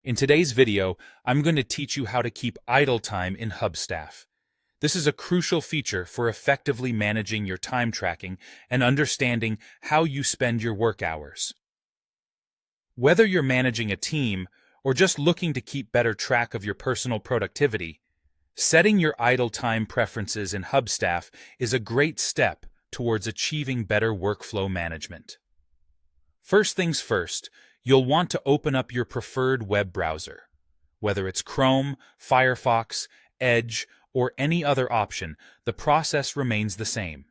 In today's video, I'm going to teach you how to keep idle time in Hubstaff. This is a crucial feature for effectively managing your time tracking and understanding how you spend your work hours. Whether you're managing a team or just looking to keep better track of your personal productivity, setting your idle time preferences in Hubstaff is a great step towards achieving better workflow management. First things first, you'll want to open up your preferred web browser. Whether it's Chrome, Firefox, Edge, or any other option, the process remains the same.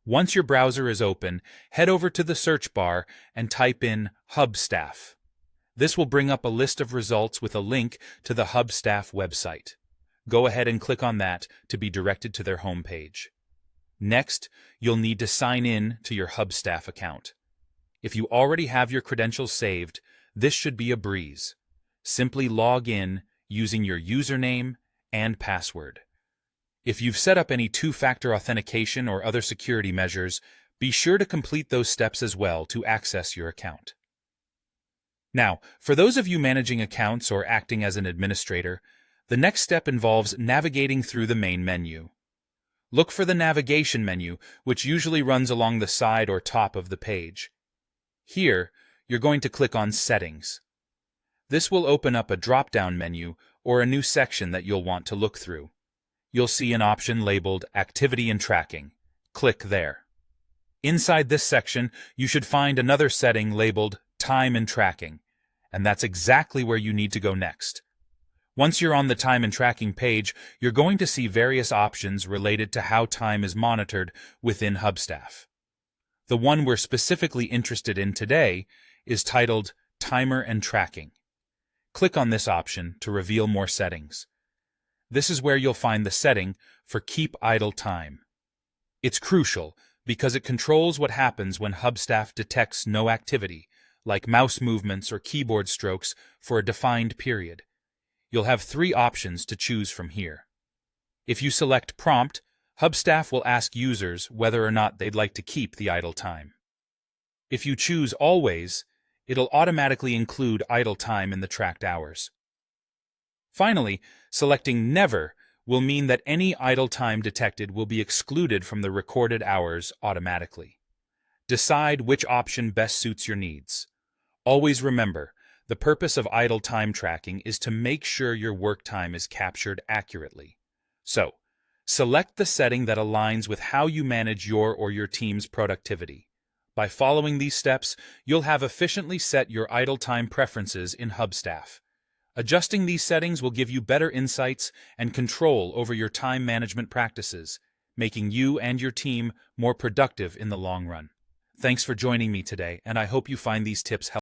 Once your browser is open, head over to the search bar and type in Hubstaff. This will bring up a list of results with a link to the Hubstaff website. Go ahead and click on that to be directed to their homepage. Next, you'll need to sign in to your Hubstaff account. If you already have your credentials saved, this should be a breeze. Simply log in using your username and password. If you've set up any two-factor authentication or other security measures, be sure to complete those steps as well to access your account. Now, for those of you managing accounts or acting as an administrator, the next step involves navigating through the main menu. Look for the navigation menu, which usually runs along the side or top of the page. Here, you're going to click on Settings. This will open up a drop-down menu or a new section that you'll want to look through. You'll see an option labeled Activity and Tracking. Click there. Inside this section, you should find another setting labeled Time and Tracking, and that's exactly where you need to go next. Once you're on the Time and Tracking page, you're going to see various options related to how time is monitored within Hubstaff. The one we're specifically interested in today is titled Timer and Tracking. Click on this option to reveal more settings. This is where you'll find the setting for Keep Idle Time. It's crucial because it controls what happens when Hubstaff detects no activity, like mouse movements or keyboard strokes, for a defined period. You'll have three options to choose from here. If you select Prompt, Hubstaff will ask users whether or not they'd like to keep the idle time. If you choose Always, it'll automatically include idle time in the tracked hours. Finally, selecting Never will mean that any idle time detected will be excluded from the recorded hours automatically. Decide which option best suits your needs. Always remember, the purpose of idle time tracking is to make sure your work time is captured accurately. So, select the setting that aligns with how you manage your or your team's productivity. By following these steps, you'll have efficiently set your idle time preferences in Hubstaff. Adjusting these settings will give you better insights and control over your time management practices, making you and your team more productive in the long run. Thanks for joining me today, and I hope you find these tips helpful.